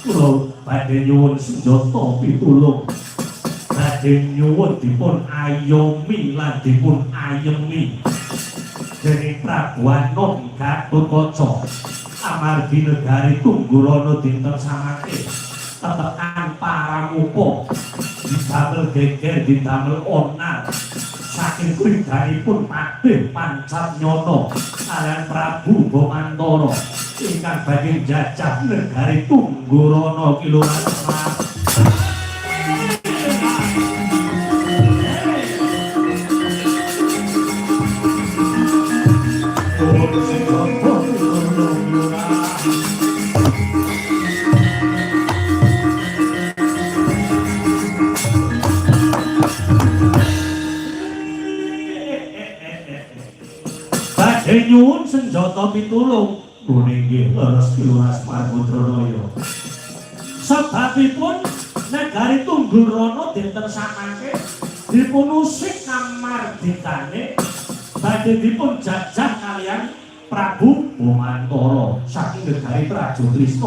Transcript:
kula badhe nyuwun senjata pitulung badhe nyuwun dipun ayomi lan dipun ayemi dening Prabu Anom Gatotkaca amargi negari Tunggurana dinten samangke tetekan paramupa didamel geger didamel onar saking kridhanipun Padhe Pancatnyana kaliyan Prabu Bomantara ingkang badhe njajah negari Tunggurana Kiluran nyuwun senjata pitulung nggih leres Kiluras Margotranaya sebabipun negari Tunggurana dinten samangke dipun usik kamardikane badhe dipun jajah kaliyan Prabu Bomantara saking negari Praja Trisna